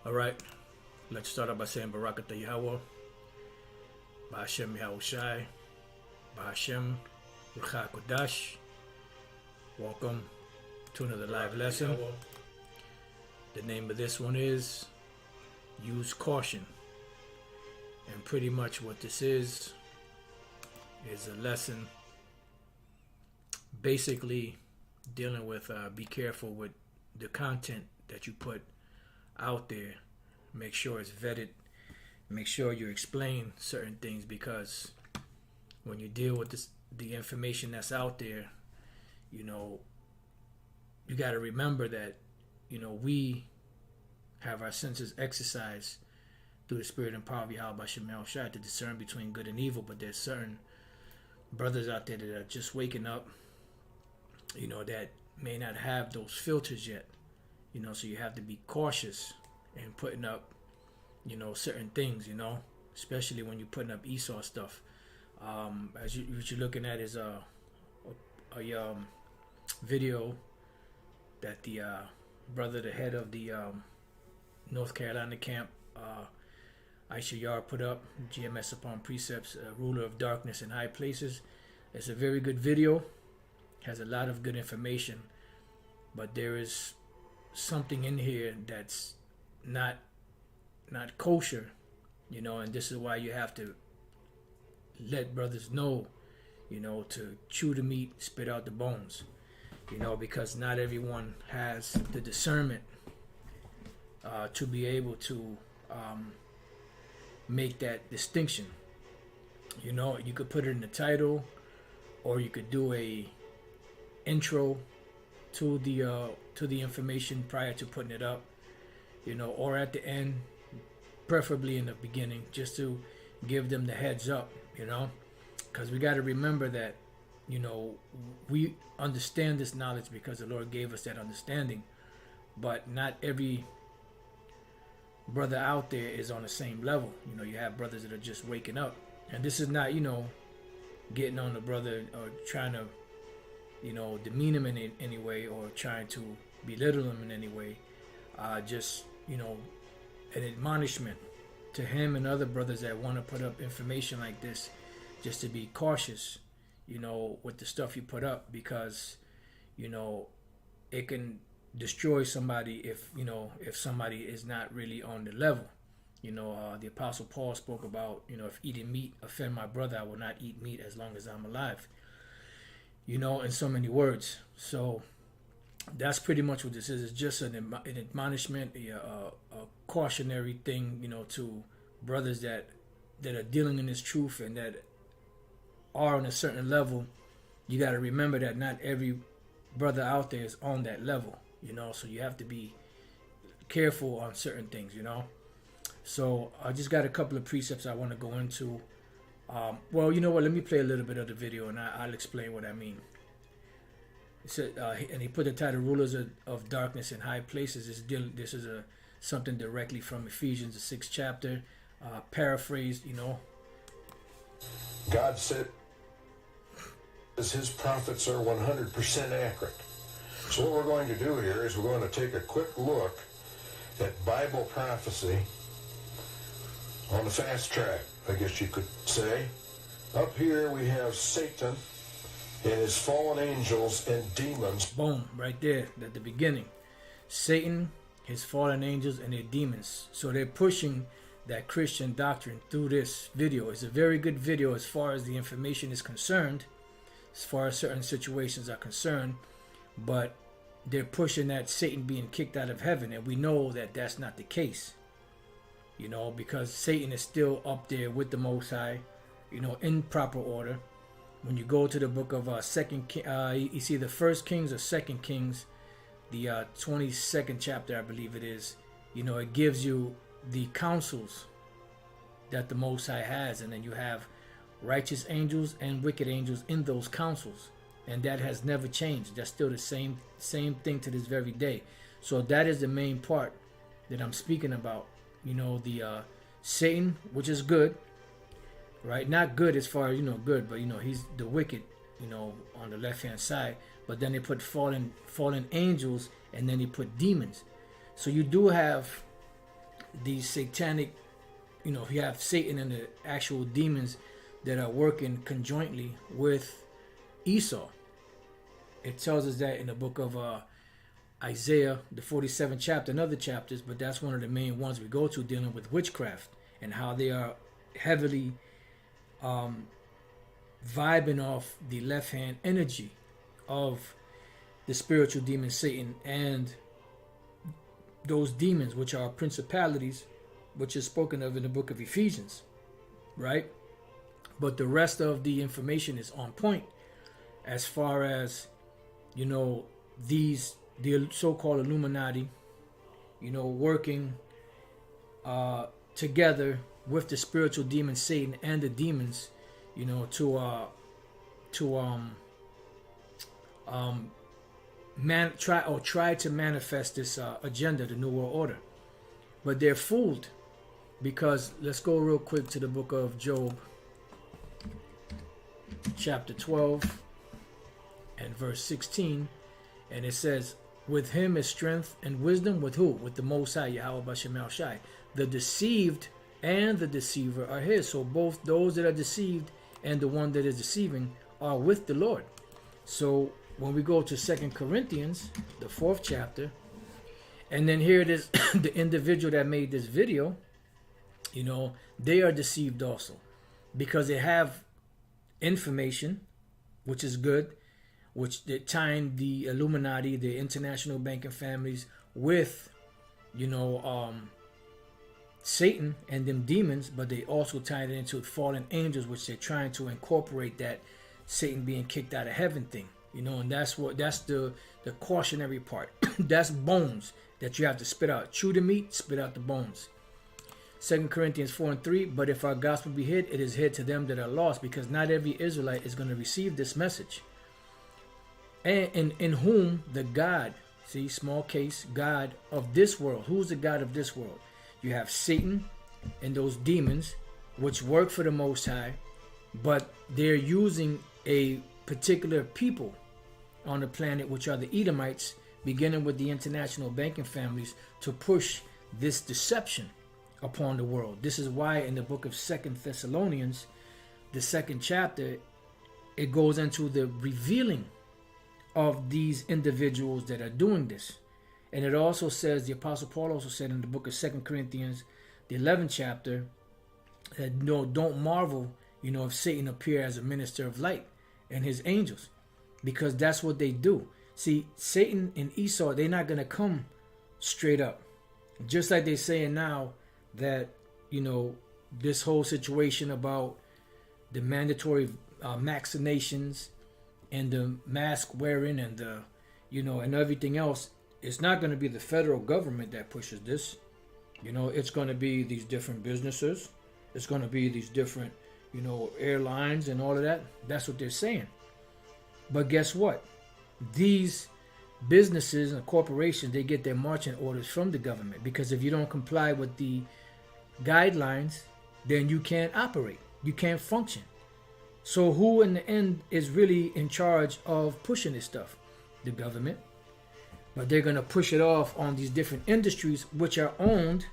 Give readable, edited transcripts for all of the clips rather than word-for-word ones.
Alright, let's start out by saying Barakatah Yahweh, Ba'ashem Yahweh Shai, Ba'ashem Rucha Kodash. Welcome to another live lesson. The name of this one is Use Caution. And pretty much what this is a lesson basically dealing with be careful with the content that you put out there. Make sure it's vetted. Make sure you explain certain things, because when you deal with the information that's out there, you got to remember that we have our senses exercised through the spirit and power of Yahweh Shemel Shai to discern between good and evil. But there's certain brothers out there that are just waking up, that may not have those filters yet. So you have to be cautious in putting up, certain things, especially when you're putting up Esau stuff. What you're looking at is a video that the brother, the head of the North Carolina camp, Aisha Yar, put up, GMS upon precepts, ruler of darkness in high places. It's a very good video, has a lot of good information, but there is something in here that's not kosher, and this is why you have to let brothers know, to chew the meat, spit out the bones, because not everyone has the discernment to be able to make that distinction. You could put it in the title, or you could do a intro to the information prior to putting it up, or at the end, preferably in the beginning, just to give them the heads up, because we got to remember that, we understand this knowledge because the Lord gave us that understanding, but not every brother out there is on the same level. You have brothers that are just waking up, and this is not, getting on the brother or trying to, demean him in any way, or trying to belittle him in any way. Just, an admonishment to him and other brothers that want to put up information like this, just to be cautious, with the stuff you put up, because, it can destroy somebody if somebody is not really on the level. The Apostle Paul spoke about, if eating meat offend my brother, I will not eat meat as long as I'm alive. In so many words. So that's pretty much what this is. It's just an admonishment, a cautionary thing, to brothers that are dealing in this truth and that are on a certain level. You got to remember that not every brother out there is on that level, so you have to be careful on certain things, So I just got a couple of precepts I want to go into. Well, you know what? Let me play a little bit of the video, and I'll explain what I mean. It said, and he put the title "Rulers of Darkness in High Places." This is something directly from Ephesians, the 6th chapter, paraphrased. God said his prophets are 100% accurate. So what we're going to do here is we're going to take a quick look at Bible prophecy on the fast track, I guess you could say. Up here we have Satan and his fallen angels and demons. Boom, right there at the beginning. Satan, his fallen angels, and their demons. So they're pushing that Christian doctrine through this video. It's a very good video as far as the information is concerned, as far as certain situations are concerned, but they're pushing that Satan being kicked out of heaven, and we know that that's not the case. Because Satan is still up there with the Most High, in proper order. When you go to the book of you see the 1st Kings or 2nd Kings, the 22nd chapter, I believe it is. It gives you the counsels that the Most High has, and then you have righteous angels and wicked angels in those counsels, and that has never changed. That's still the same thing to this very day. So that is the main part that I'm speaking about. The Satan, which is good, right? Not good as far as good, but he's the wicked, on the left hand side. But then they put fallen angels, and then they put demons. So you do have these satanic, if you have Satan and the actual demons that are working conjointly with Esau. It tells us that in the book of Isaiah, the 47th chapter, and other chapters, but that's one of the main ones we go to, dealing with witchcraft and how they are heavily vibing off the left hand energy of the spiritual demon Satan and those demons, which are principalities, which is spoken of in the book of Ephesians, right? But the rest of the information is on point as far as, the so-called Illuminati, working together with the spiritual demon Satan and the demons, try to manifest this agenda, the New World Order. But they're fooled, because let's go real quick to the book of Job, chapter 12 and verse 16, and it says, with him is strength and wisdom. With who? With the Most High, Yahweh Bashem El Shai. The deceived and the deceiver are his. So both those that are deceived and the one that is deceiving are with the Lord. So when we go to 2 Corinthians, the 4th chapter, and then here it is, the individual that made this video, they are deceived also, because they have information, which is good, which they're tying the Illuminati, the international banking families, with, Satan and them demons, but they also tied it into fallen angels, which they're trying to incorporate that Satan being kicked out of heaven thing, and that's the cautionary part. That's bones that you have to spit out. Chew the meat, spit out the bones. 2 Corinthians 4 and 3, but if our gospel be hid, it is hid to them that are lost, because not every Israelite is going to receive this message. And in whom the God, see, small case, God of this world. Who's the God of this world? You have Satan and those demons, which work for the Most High, but they're using a particular people on the planet, which are the Edomites, beginning with the international banking families, to push this deception upon the world. This is why in the book of 2 Thessalonians, the 2nd chapter, it goes into the revealing of these individuals that are doing this. And it also says, the Apostle Paul also said in the book of 2 Corinthians, the 11th chapter, that don't marvel, if Satan appear as a minister of light and his angels, because that's what they do. See, Satan and Esau, they're not going to come straight up. Just like they're saying now that, this whole situation about the mandatory vaccinations and the mask wearing and the, and everything else, it's not going to be the federal government that pushes this. It's going to be these different businesses. It's going to be these different, airlines and all of that. That's what they're saying. But guess what? These businesses and corporations, they get their marching orders from the government, because if you don't comply with the guidelines, then you can't operate. You can't function. So who in the end is really in charge of pushing this stuff? The government. But they're going to push it off on these different industries, which are owned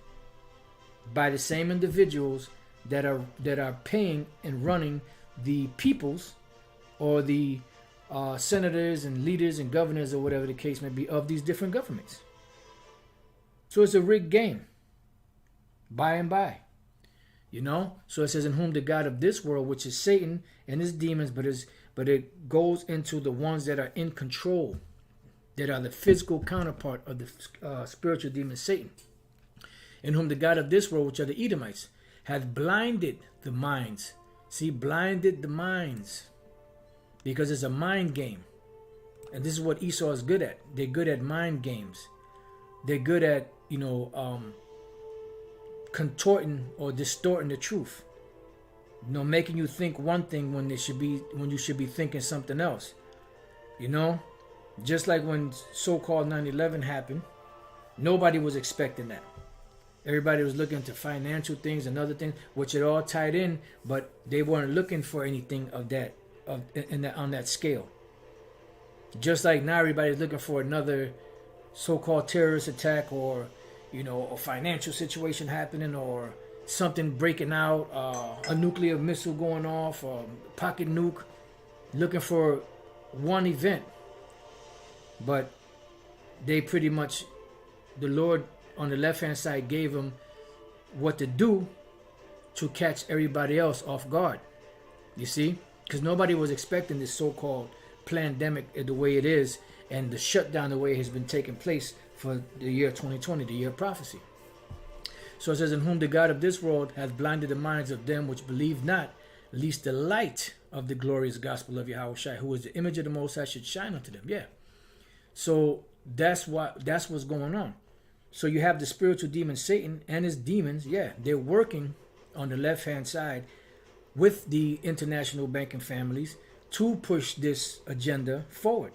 by the same individuals that are paying and running the peoples, or the senators and leaders and governors, or whatever the case may be, of these different governments. So it's a rigged game. By and by. So it says, in whom the God of this world, which is Satan and his demons, but it goes into the ones that are in control, that are the physical counterpart of the spiritual demon Satan. In whom the God of this world, which are the Edomites, hath blinded the minds. See, blinded the minds, because it's a mind game. And this is what Esau is good at. They're good at mind games. They're good at, contorting or distorting the truth. Making you think one thing when you should be thinking something else. Just like when so-called 9/11 happened, nobody was expecting that. Everybody was looking to financial things and other things, which it all tied in, but they weren't looking for anything of that, on that scale. Just like now everybody's looking for another so-called terrorist attack, or a financial situation happening, or something breaking out, a nuclear missile going off, a pocket nuke, looking for one event. But they pretty much, the Lord on the left-hand side gave them what to do to catch everybody else off guard. You see? Because nobody was expecting this so-called pandemic the way it is, and the shutdown the way it has been taking place for the year 2020, the year of prophecy. So it says, in whom the God of this world hath blinded the minds of them which believe not, lest the light of the glorious gospel of Yahushua, who is the image of the Most High, should shine unto them. Yeah. So that's what's going on. So you have the spiritual demon Satan and his demons. Yeah, they're working on the left-hand side with the international banking families to push this agenda forward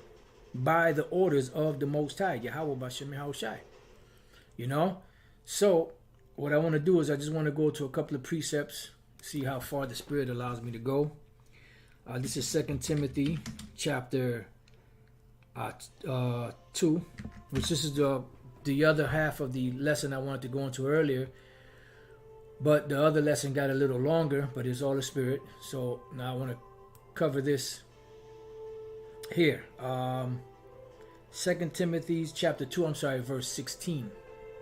by the orders of the Most High, Yahweh Bashem Yahushai. So what I want to do is I just want to go to a couple of precepts, see how far the Spirit allows me to go. This is 2 Timothy chapter 2, which this is the other half of the lesson I wanted to go into earlier. But the other lesson got a little longer, but it's all the Spirit. So now I want to cover this here. 2 Timothy chapter 2, verse 16.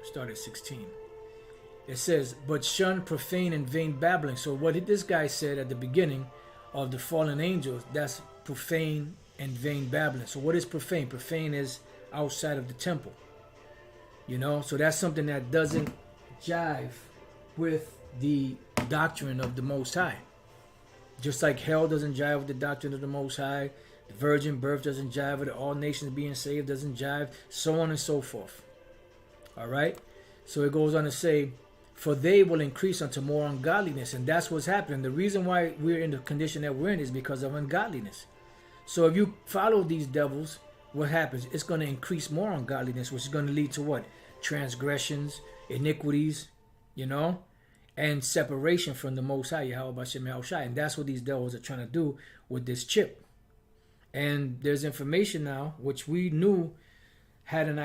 Start at 16. It says, but shun profane and vain babbling. So what this guy said at the beginning of the fallen angels, that's profane and vain babbling. So what is profane? Profane is outside of the temple. So that's something that doesn't jive with the doctrine of the Most High. Just like hell doesn't jive with the doctrine of the Most High, the virgin birth doesn't jive with it, all nations being saved doesn't jive, so on and so forth. All right? So it goes on to say, for they will increase unto more ungodliness. And that's what's happening. The reason why we're in the condition that we're in is because of ungodliness. So if you follow these devils, what happens? It's going to increase more ungodliness, which is going to lead to what? Transgressions, iniquities, and separation from the Most High, Yahweh Bashem Yahushai. And that's what these devils are trying to do with this chip. And there's information now, which we knew, had an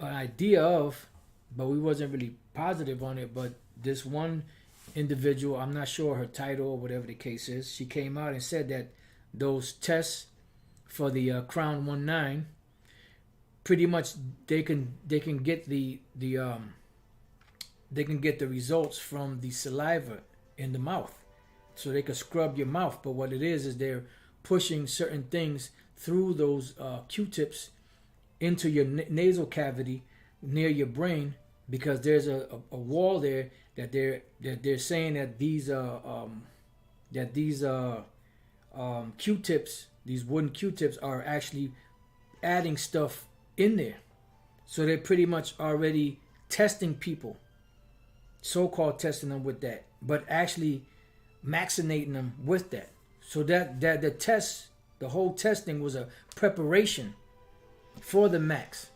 idea of, but we wasn't really positive on it. But this one individual, I'm not sure her title or whatever the case is, she came out and said that those tests for the Crown 19, pretty much they can get the results from the saliva in the mouth, so they can scrub your mouth. But what it is they're pushing certain things through those Q-tips into your nasal cavity near your brain, because there's a wall there that they're saying that these Q-tips, these wooden Q-tips, are actually adding stuff in there. So they're pretty much already testing people, so-called testing them with that, but actually vaccinating them with that. So that the test, the whole testing was a preparation for the max.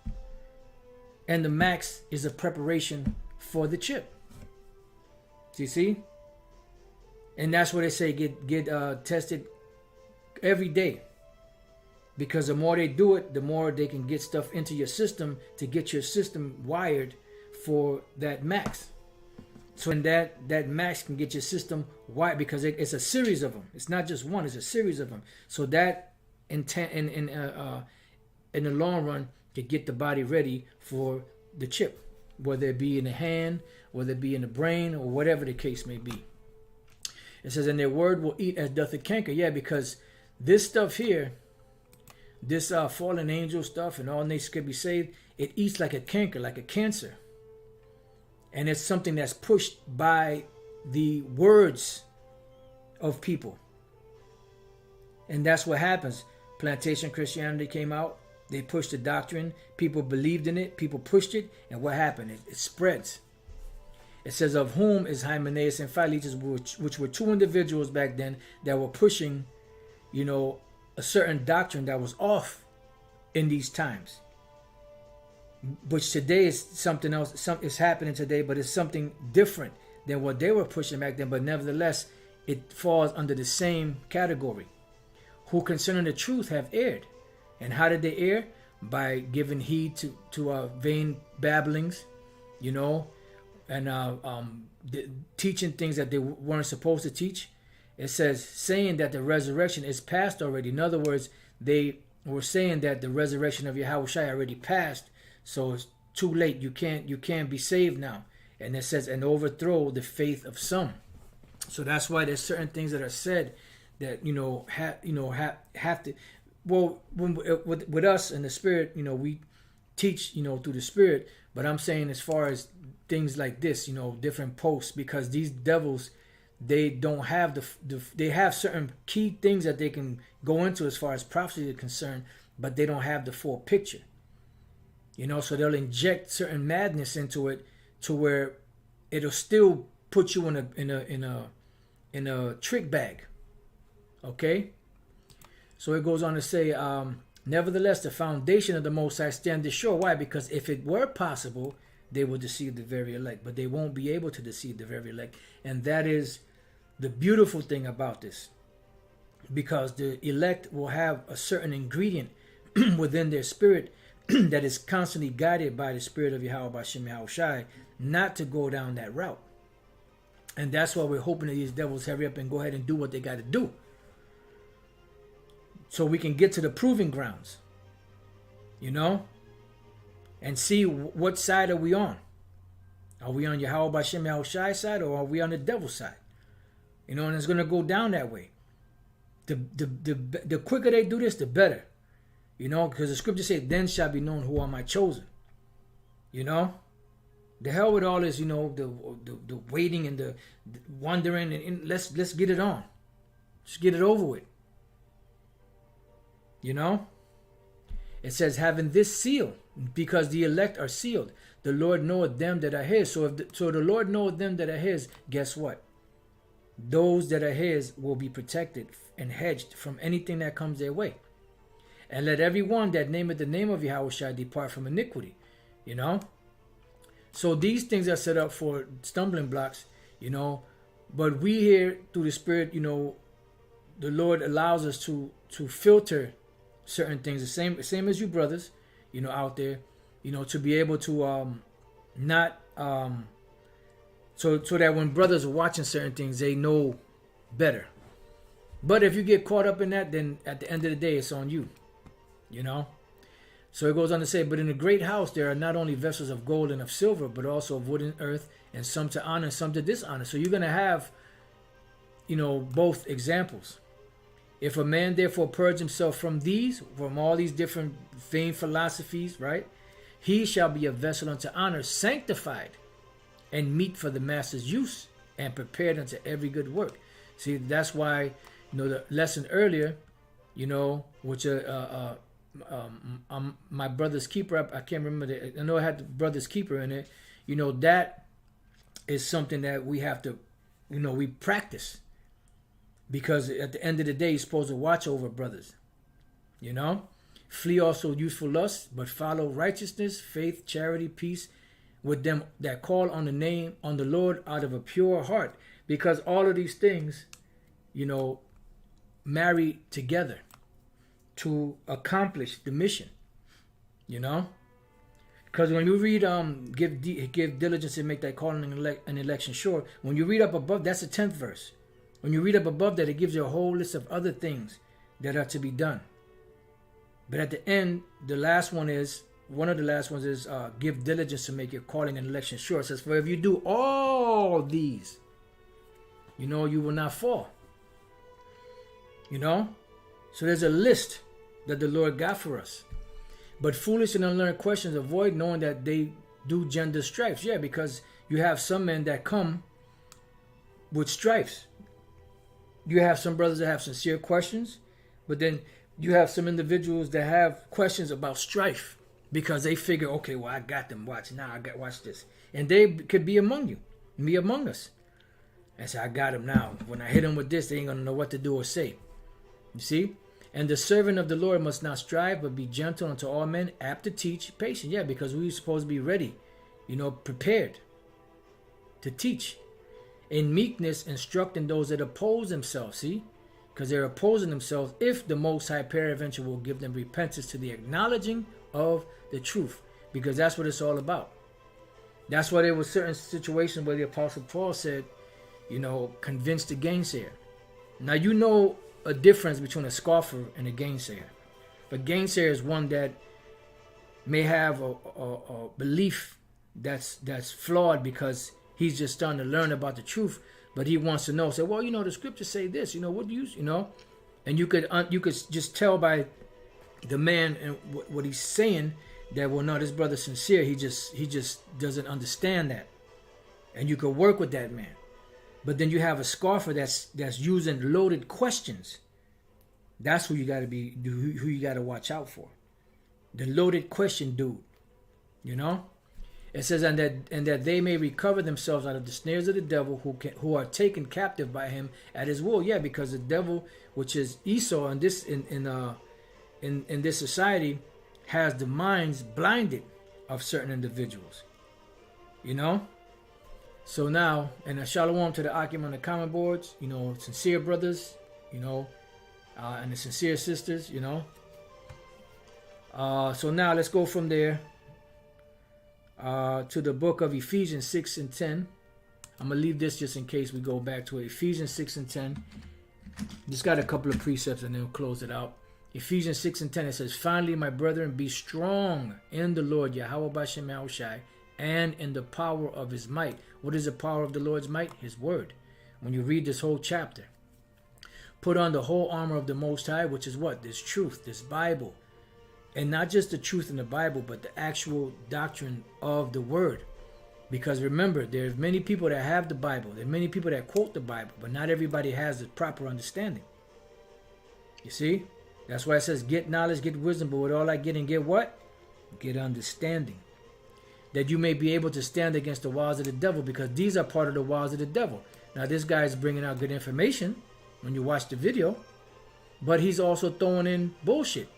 And the max is a preparation for the chip. Do you see? And that's what they say, get tested every day. Because the more they do it, the more they can get stuff into your system to get your system wired for that max. So in that max can get your system wired, because it's a series of them. It's not just one, it's a series of them. So that intent in the long run to get the body ready for the chip, whether it be in the hand, whether it be in the brain, or whatever the case may be. It says, and their word will eat as doth a canker. Yeah, because this stuff here, this fallen angel stuff and all nations could be saved, it eats like a canker, like a cancer. And it's something that's pushed by the words of people. And that's what happens. Plantation Christianity came out. They pushed the doctrine. People believed in it. People pushed it. And what happened? It spreads. It says, of whom is Hymenaeus and Philetus, which were two individuals back then that were pushing, a certain doctrine that was off in these times. Which today is something else. It's happening today, but it's something different than what they were pushing back then. But nevertheless, it falls under the same category. Who concerning the truth have erred. And how did they err? By giving heed to vain babblings, you know, and teaching things that they weren't supposed to teach. It says, saying that the resurrection is past already. In other words, they were saying that the resurrection of Yahweh Shai already passed, so it's too late. You can't be saved now. And it says, and overthrow the faith of some. So that's why there's certain things that are said that have to. Well, with us in the spirit, we teach through the spirit. But I'm saying as far as things like this, different posts, because these devils, they don't have they have certain key things that they can go into as far as prophecy is concerned, but they don't have the full picture. So they'll inject certain madness into it to where it'll still put you in a trick bag. Okay? So it goes on to say, nevertheless, the foundation of the Most High standeth sure. Why? Because if it were possible, they will deceive the very elect, but they won't be able to deceive the very elect. And that is the beautiful thing about this, because the elect will have a certain ingredient within their spirit that is constantly guided by the spirit of Yahweh B'Shem Yahweh Shai, not to go down that route. And that's why we're hoping that these devils hurry up and go ahead and do what they got to do, so we can get to the proving grounds, and see what side are we on. Are we on Yahweh B'Shem Yahweh Shai side, or are we on the devil's side? And it's going to go down that way. The quicker they do this, the better. Because the scripture says, then shall be known who are my chosen. The hell with all this, the waiting and the wondering, and let's get it on. Just get it over with. It says, having this seal, because the elect are sealed, the Lord knoweth them that are his. So the Lord knoweth them that are his, guess what? Those that are his will be protected and hedged from anything that comes their way. And let every one that nameth the name of Yahweh Shai depart from iniquity. So these things are set up for stumbling blocks, but we here through the Spirit, the Lord allows us to filter certain things, the same as you brothers, out there, to be able to not so that when brothers are watching certain things, they know better. But if you get caught up in that, then at the end of the day, it's on you. So it goes on to say, but in a great house there are not only vessels of gold and of silver, but also of wood and earth, and some to honor and some to dishonor. So you're going to have, both examples. If a man therefore purge himself from all these different vain philosophies, right, he shall be a vessel unto honor, sanctified and meet for the master's use, and prepared unto every good work. See, that's why, the lesson earlier, which my brother's keeper, I can't remember I know I had the brother's keeper in it. That is something that we have to, we practice, because at the end of the day, you're supposed to watch over brothers. Flee also youthful lusts, but follow righteousness, faith, charity, peace with them that call on the name on the Lord out of a pure heart, because all of these things, marry together to accomplish the mission. Because when you read give diligence and make thy calling and election sure, when you read up above, that's the 10th verse. When you read up above that, it gives you a whole list of other things that are to be done. But at the end, one of the last ones is give diligence to make your calling and election sure. It says, for if you do all these, you will not fall. So there's a list that the Lord got for us. But foolish and unlearned questions avoid, knowing that they do gender strifes. Yeah, because you have some men that come with strifes. You have some brothers that have sincere questions, but then you have some individuals that have questions about strife, because they figure, okay, well, I got them. Watch this. And they could be among you, me among us. And say, I got them now. When I hit them with this, they ain't going to know what to do or say. You see? And the servant of the Lord must not strive, but be gentle unto all men, apt to teach, patient. Yeah, because we're supposed to be ready, prepared to teach. In meekness, instructing those that oppose themselves. See? Because they're opposing themselves, if the Most High peradventure will give them repentance to the acknowledging of the truth. Because that's what it's all about. That's why there were certain situations where the Apostle Paul said, convince the gainsayer. Now you know a difference between a scoffer and a gainsayer. A gainsayer is one that may have a belief that's flawed because he's just starting to learn about the truth, but he wants to know. Say, well, the scriptures say this. What do you, and you could just tell by the man and what he's saying that, well, no, this brother's sincere. He just doesn't understand that, and you could work with that man. But then you have a scoffer that's using loaded questions. That's who you got to be, who you got to watch out for. The loaded question dude. It says, and that they may recover themselves out of the snares of the devil, who are taken captive by him at his will. Yeah, because the devil, which is Esau in this society, has the minds blinded of certain individuals. So now, and a shalom to the Akim on the comment boards, sincere brothers, and the sincere sisters, So now let's go from there to the book of Ephesians 6 and 10. I'm going to leave this just in case we go back to it. Ephesians 6 and 10. Just got a couple of precepts and then we'll close it out. Ephesians 6 and 10, it says, finally, my brethren, be strong in the Lord, Yahweh Bashem Yahushai, and in the power of his might. What is the power of the Lord's might? His word. When you read this whole chapter, put on the whole armor of the Most High, which is what? This truth, this Bible. And not just the truth in the Bible, but the actual doctrine of the word. Because remember, there's many people that have the Bible. There are many people that quote the Bible, but not everybody has the proper understanding. You see? That's why it says, get knowledge, get wisdom, but with all I get and get what? Get understanding. That you may be able to stand against the wiles of the devil, because these are part of the wiles of the devil. Now, this guy is bringing out good information when you watch the video, but he's also throwing in bullshit.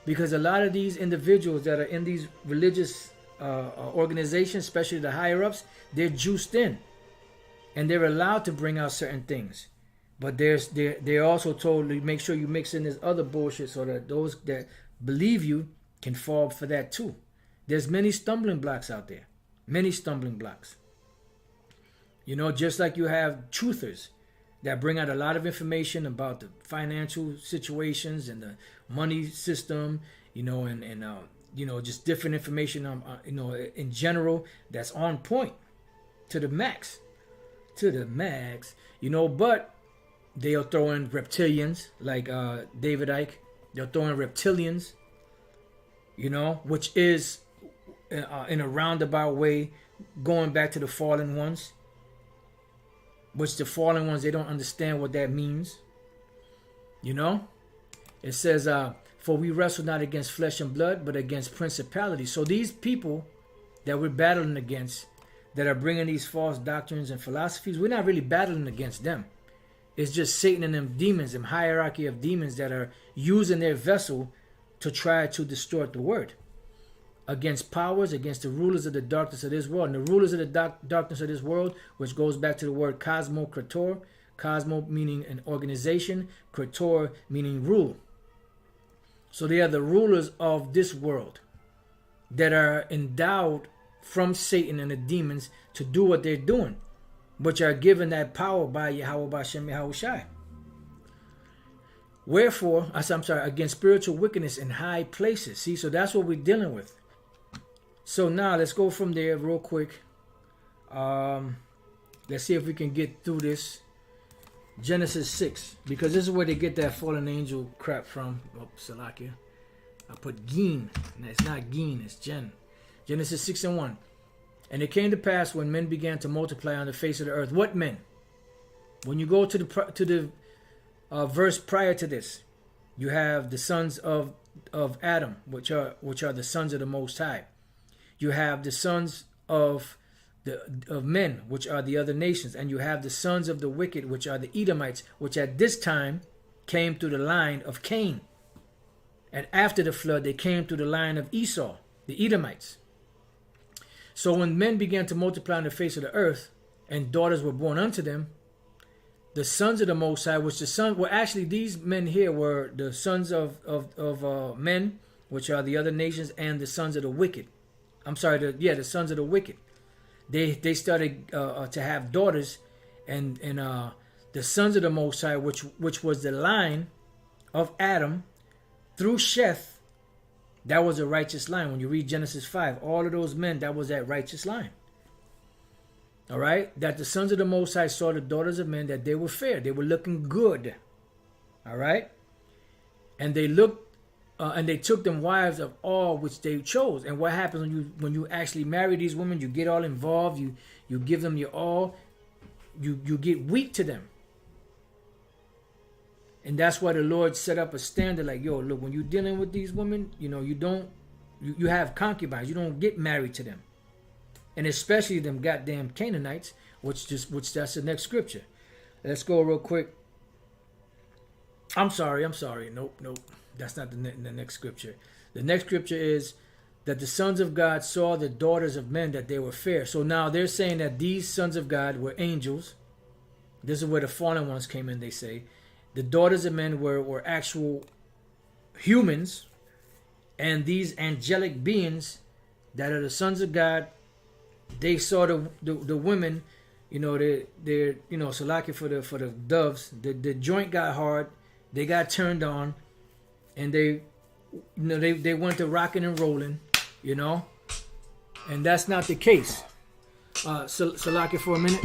Because a lot of these individuals that are in these religious organizations, especially the higher-ups, they're juiced in. And they're allowed to bring out certain things. But they're also told to make sure you mix in this other bullshit so that those that believe you can fall for that too. There's many stumbling blocks out there. Many stumbling blocks. Just like you have truthers that bring out a lot of information about the financial situations and the money system, just different information, in general, that's on point to the max. But they'll throw in reptilians like David Icke. They'll throw in reptilians, which is in a roundabout way going back to the fallen ones. Which the fallen ones, they don't understand what that means. It says, for we wrestle not against flesh and blood, but against principalities. So these people that we're battling against, that are bringing these false doctrines and philosophies, we're not really battling against them. It's just Satan and them demons, them hierarchy of demons that are using their vessel to try to distort the word. Against powers, against the rulers of the darkness of this world. And the rulers of the darkness of this world, which goes back to the word cosmo, krator. Cosmo meaning an organization, krator meaning rule. So they are the rulers of this world that are endowed from Satan and the demons to do what they're doing, which are given that power by Yahweh Bashem Yahushai. Wherefore, against spiritual wickedness in high places. See, so that's what we're dealing with. So now let's go from there real quick. Let's see if we can get through this. Genesis 6, because this is where they get that fallen angel crap from. Oh, Salakia. I put Gene. No, it's not Gene, it's Gen. Genesis 6 and 1. And it came to pass when men began to multiply on the face of the earth. What men? When you go to the verse prior to this, you have the sons of Adam, which are the sons of the Most High. You have the sons of men, which are the other nations, and you have the sons of the wicked, which are the Edomites, which at this time came through the line of Cain. And after the flood, they came through the line of Esau, the Edomites. So when men began to multiply on the face of the earth, and daughters were born unto them, the sons of the Most High, actually these men here were the sons of men, which are the other nations, and the sons of the wicked. The sons of the wicked. they started to have daughters, and the sons of the Most High, which was the line of Adam through Sheth. That was a righteous line. When you read Genesis 5, all of those men, that was that righteous line. All right? That the sons of the Most High saw the daughters of men, that they were fair. They were looking good. All right? And they looked, and they took them wives of all which they chose. And what happens when you actually marry these women? You get all involved. You give them your all. You get weak to them. And that's why the Lord set up a standard like, yo, look, when you're dealing with these women, you have concubines. You don't get married to them. And especially them goddamn Canaanites, which that's the next scripture. Let's go real quick. I'm sorry. Nope. That's not the next scripture. The next scripture is that the sons of God saw the daughters of men, that they were fair. So now they're saying that these sons of God were angels. This is where the fallen ones came in, they say. The daughters of men were actual humans, and these angelic beings that are the sons of God, they saw the women, they're Salaki for the doves. The joint got hard, they got turned on, and they went to rocking and rolling, and that's not the case. Salaki for a minute.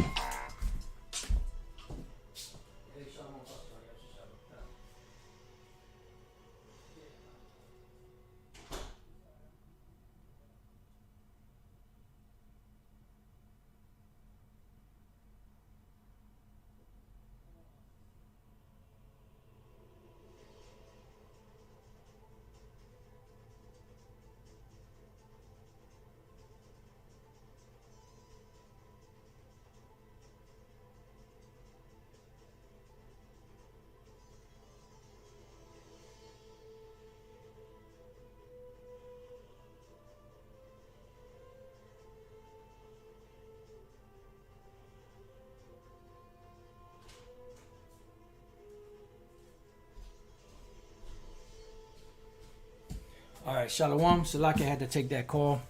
All right, Shalom. Salaki had to take that call.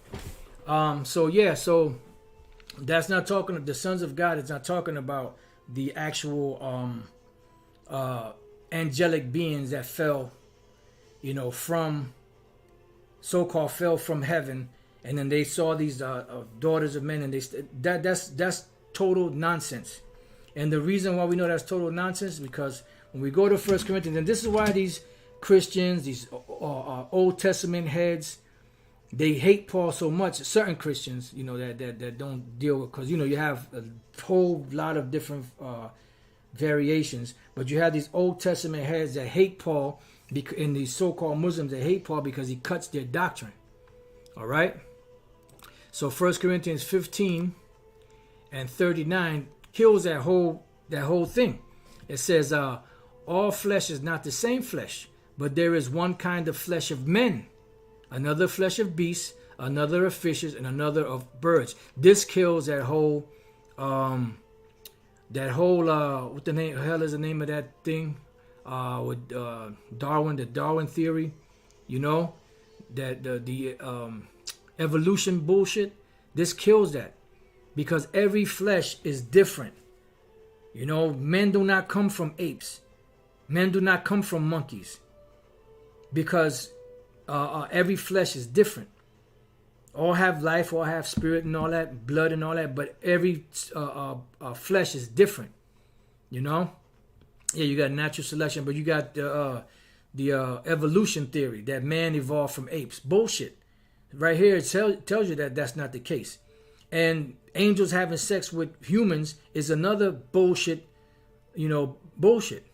So that's not talking. The sons of God is not talking about the actual angelic beings that fell, from so-called fell from heaven, and then they saw these daughters of men, and that's total nonsense. And the reason why we know that's total nonsense is because when we go to 1 Corinthians, and this is why these Christians, these Old Testament heads, they hate Paul so much. Certain Christians, that don't deal with, because you have a whole lot of different variations, but you have these Old Testament heads that hate Paul, and these so-called Muslims that hate Paul because he cuts their doctrine. All right. So 1 Corinthians 15 and 39 kills that whole thing. It says, all flesh is not the same flesh, but there is one kind of flesh of men, another flesh of beasts, another of fishes, and another of birds. This kills that whole what the hell is the name of that thing? With Darwin, the Darwin theory, that the evolution bullshit. This kills that, because every flesh is different. Men do not come from apes. Men do not come from monkeys. Because every flesh is different. All have life, all have spirit and all that, blood and all that, but every flesh is different. Yeah, you got natural selection, but you got the evolution theory that man evolved from apes. Bullshit. Right here, it tells you that that's not the case. And angels having sex with humans is another bullshit, bullshit.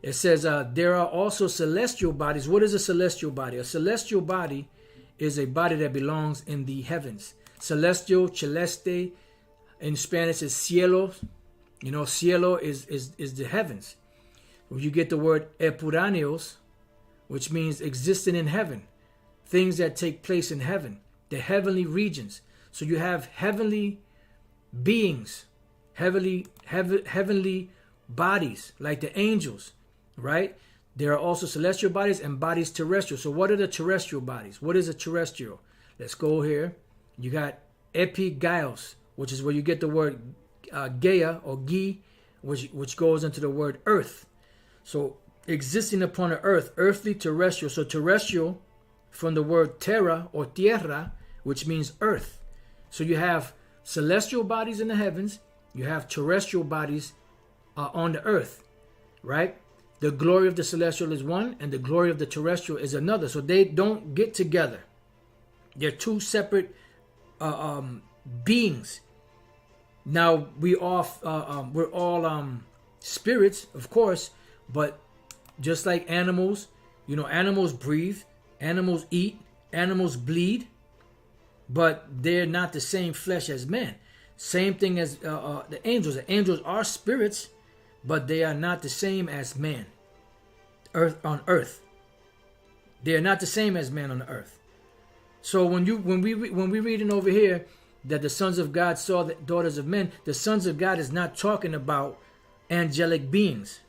It says there are also celestial bodies. What is a celestial body? A celestial body is a body that belongs in the heavens. Celestial, celeste, in Spanish is cielo. Cielo is the heavens. When you get the word epuraneos, which means existing in heaven, things that take place in heaven, the heavenly regions. So you have heavenly beings, heavenly bodies, like the angels. Right? There are also celestial bodies and bodies terrestrial. So what are the terrestrial bodies? What is a terrestrial? Let's go here. You got epigaios, which is where you get the word Gaia or Gi, which goes into the word earth. So existing upon the earth, earthly, terrestrial. So terrestrial from the word terra or tierra, which means earth. So you have celestial bodies in the heavens, you have terrestrial bodies on the earth, right? The glory of the celestial is one and the glory of the terrestrial is another. So they don't get together. They're two separate beings. Now we're all spirits, of course, but just like animals, animals breathe, animals eat, animals bleed, but they're not the same flesh as men. Same thing as the angels. The angels are spirits, but they are not the same as man. On earth, they are not the same as man on the earth. So when we reading over here that the sons of God saw the daughters of men, the sons of God is not talking about angelic beings.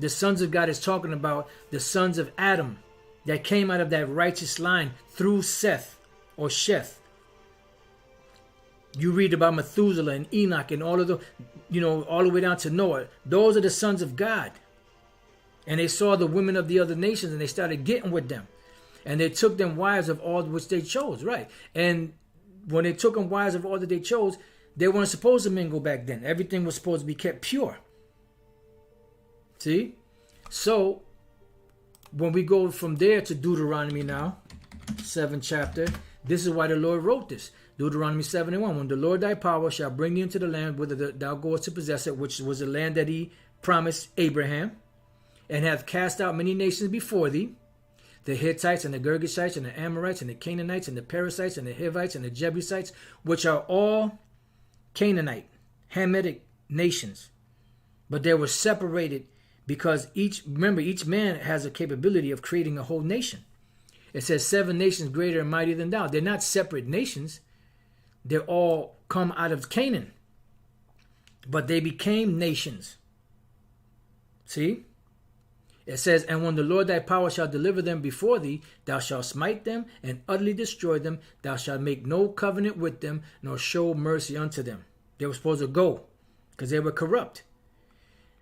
The sons of God is talking about the sons of Adam that came out of that righteous line through Seth or Sheth. You read about Methuselah and Enoch and all of the, all the way down to Noah. Those are the sons of God. And they saw the women of the other nations and they started getting with them. And they took them wives of all which they chose, right? And when they took them wives of all that they chose, they weren't supposed to mingle back then. Everything was supposed to be kept pure. See? So, when we go from there to Deuteronomy now, 7th chapter, this is why the Lord wrote this. Deuteronomy 7:1. When the Lord thy power shall bring thee into the land whither thou goest to possess it, which was the land that he promised Abraham, and hath cast out many nations before thee, the Hittites and the Girgashites and the Amorites and the Canaanites and the Perizzites and the Hivites and the Jebusites, which are all Canaanite, Hamitic nations. But they were separated because each man has a capability of creating a whole nation. It says 7 nations greater and mightier than thou. They're not separate nations. They all come out of Canaan. But they became nations. See? It says, and when the Lord thy power shall deliver them before thee, thou shalt smite them and utterly destroy them. Thou shalt make no covenant with them, nor show mercy unto them. They were supposed to go because they were corrupt.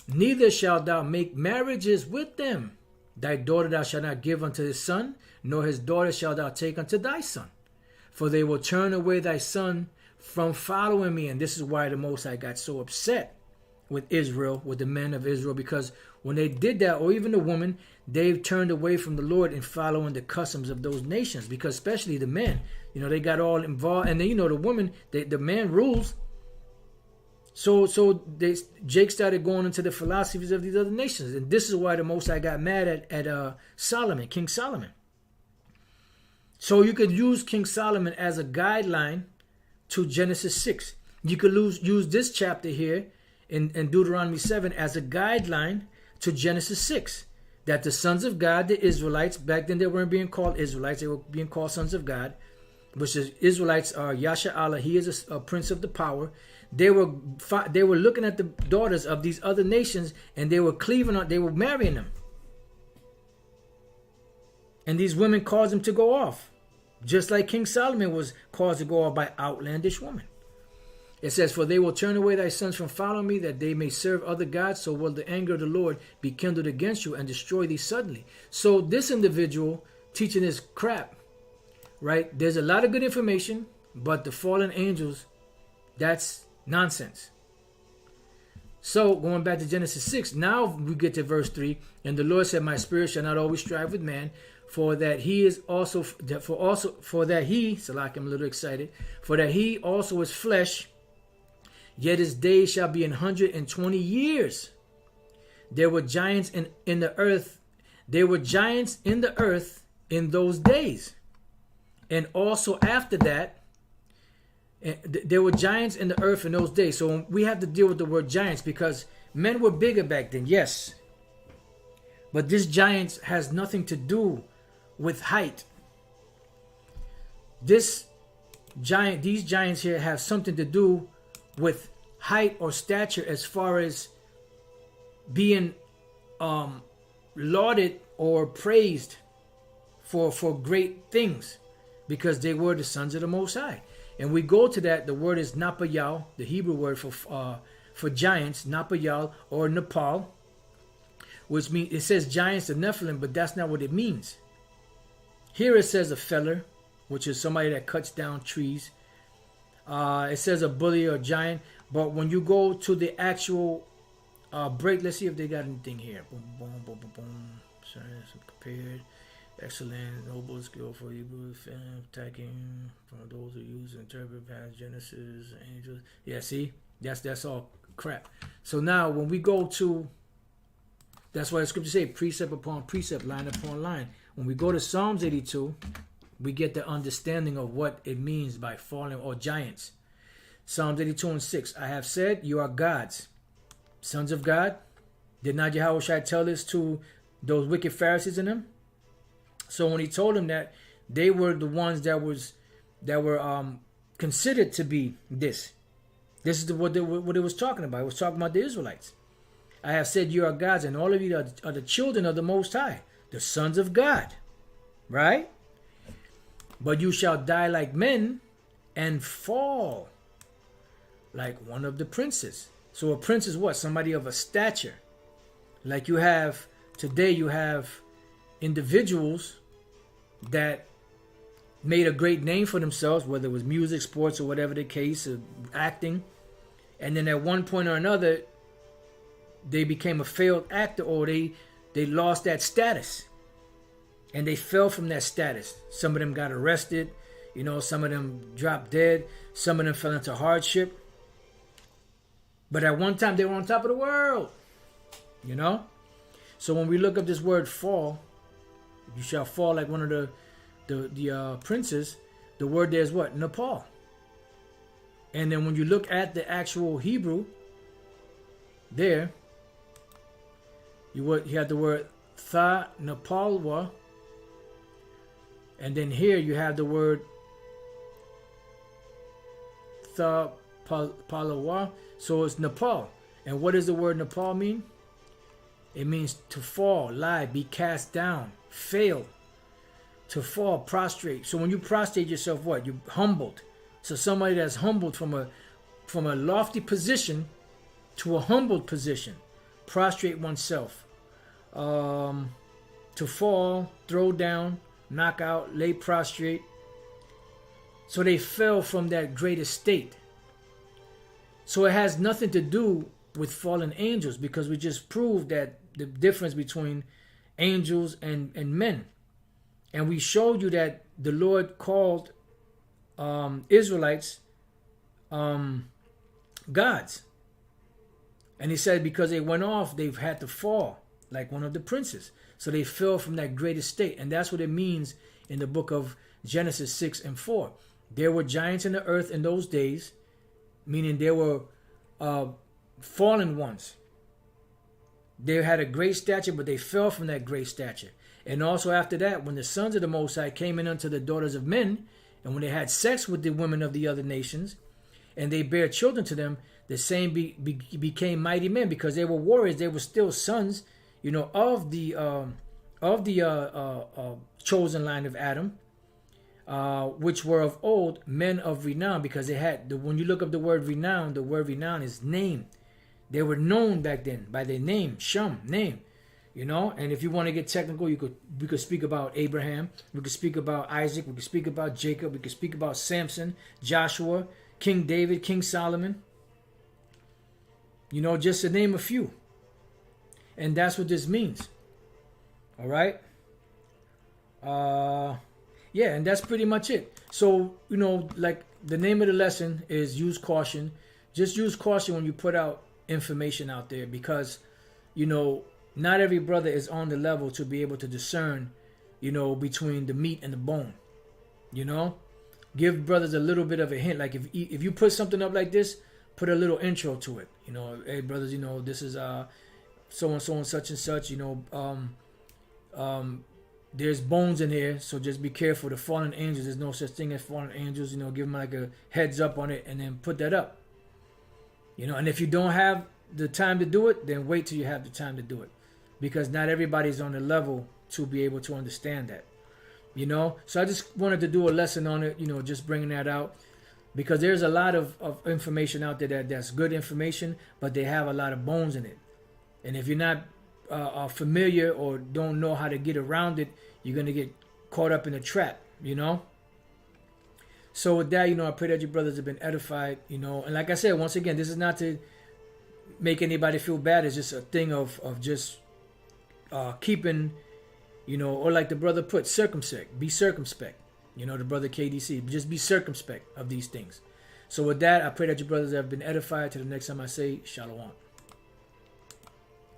Neither shalt thou make marriages with them. Thy daughter thou shalt not give unto his son, nor his daughter shalt thou take unto thy son. For they will turn away thy son from following me. And this is why the Most High got so upset with Israel, with the men of Israel, because when they did that, or even the woman, they've turned away from the Lord and following the customs of those nations. Because especially the men, they got all involved. And then, the woman, the man rules. So Jake started going into the philosophies of these other nations. And this is why the Most High got mad at Solomon, King Solomon. So you could use King Solomon as a guideline to Genesis 6. You could use this chapter here in Deuteronomy 7 as a guideline to Genesis 6. That the sons of God, the Israelites, back then they weren't being called Israelites, they were being called sons of God, which is Israelites are Yasha Allah, he is a prince of the power. They were looking at the daughters of these other nations and they were cleaving on, they were marrying them. And these women caused him to go off. Just like King Solomon was caused to go off by outlandish women. It says, for they will turn away thy sons from following me, that they may serve other gods. So will the anger of the Lord be kindled against you and destroy thee suddenly. So this individual teaching this crap, right? There's a lot of good information, but the fallen angels, that's nonsense. So going back to Genesis 6, now we get to verse 3. And the Lord said, my spirit shall not always strive with man, for that he also is flesh, yet his days shall be 120 years. There were giants in the earth. There were giants in the earth in those days. And also after that, there were giants in the earth in those days. So we have to deal with the word giants because men were bigger back then, yes. But this giants has nothing to do with height. These giants here have something to do with height or stature as far as being lauded or praised for great things. because they were the sons of the Most High. And we go to that. The word is Napayal, the Hebrew word for giants, Napayal or Nepal, which means, it says giants of Nephilim, but that's not what it means. Here it says a feller, which is somebody that cuts down trees. It says a bully or giant, but when you go to the actual break, let's see if they got anything here. Boom, boom, boom, boom, boom. Compared, excellent, noble, skillful, Hebrew, attacking from those who use and interpret past Genesis, angels. Yeah, see, that's all crap. So now when we go to, that's why the scripture say precept upon precept, line upon line. When we go to Psalms 82, we get the understanding of what it means by fallen or giants. Psalms 82 and 6. I have said, you are gods, sons of God. Did not Yahushua tell this to those wicked Pharisees in them? So when he told them that, they were the ones that were considered to be this. This is what it was talking about. It was talking about the Israelites. I have said you are gods, and all of you are the children of the Most High, the sons of God. Right? But you shall die like men and fall like one of the princes. So a prince is what? Somebody of a stature. Like you have, today you have individuals that made a great name for themselves, whether it was music, sports, or whatever the case, or acting. And then at one point or another, they became a failed actor, or they lost that status. And they fell from that status. Some of them got arrested. You know, some of them dropped dead. Some of them fell into hardship. But at one time, they were on top of the world. You know? So when we look up this word fall, you shall fall like one of the princes. The word there is what? Nepal. And then when you look at the actual Hebrew, there, you have the word Tha Nepalwa. And then here you have the word Tha Palawa. So it's Nepal. And what does the word Nepal mean? It means to fall, lie, be cast down, fail, to fall, prostrate. So when you prostrate yourself, what? You're humbled. So somebody that's humbled from a lofty position to a humbled position. Prostrate oneself. To fall, throw down, knock out, lay prostrate. So they fell from that great estate. So it has nothing to do with fallen angels, because we just proved that the difference between angels and men. And we showed you that the Lord called Israelites gods. And he said because they went off, they've had to fall like one of the princes. So they fell from that great estate. And that's what it means in the book of Genesis 6 and 4. There were giants in the earth in those days, meaning there were fallen ones. They had a great stature, but they fell from that great stature. And also after that, when the sons of the Most High came in unto the daughters of men, and when they had sex with the women of the other nations, and they bare children to them, the same became mighty men, because they were warriors. They were still sons, you know, of the chosen line of Adam, which were of old men of renown, because they had when you look up the word renown is name. They were known back then by their name, Shem, name. You know, and if you want to get technical, we could speak about Abraham, we could speak about Isaac, we could speak about Jacob, we could speak about Samson, Joshua, King David, King Solomon. You know, just to name a few. And that's what this means. All right. Yeah, and that's pretty much it. So, you know, like the name of the lesson is use caution. Just use caution when you put out information out there, because, you know, not every brother is on the level to be able to discern, you know, between the meat and the bone. You know, give brothers a little bit of a hint. Like if you put something up like this, put a little intro to it. You know, hey brothers, you know, this is so and such and such. You know, there's bones in here, so just be careful. The fallen angels, there's no such thing as fallen angels. You know, give them like a heads up on it, and then put that up. You know, and if you don't have the time to do it, then wait till you have the time to do it, because not everybody's on the level to be able to understand that. You know, so I just wanted to do a lesson on it. You know, just bringing that out because there's a lot of information out there that's good information, but they have a lot of bones in it. And if you're not familiar or don't know how to get around it, you're gonna get caught up in a trap. You know. So with that, you know, I pray that your brothers have been edified. You know, and like I said, once again, this is not to make anybody feel bad. It's just a thing of just keeping, you know, or like the brother put, circumspect. Be circumspect. You know, the brother KDC. Just be circumspect of these things. So with that, I pray that your brothers have been edified. Till the next time I say, Shalom.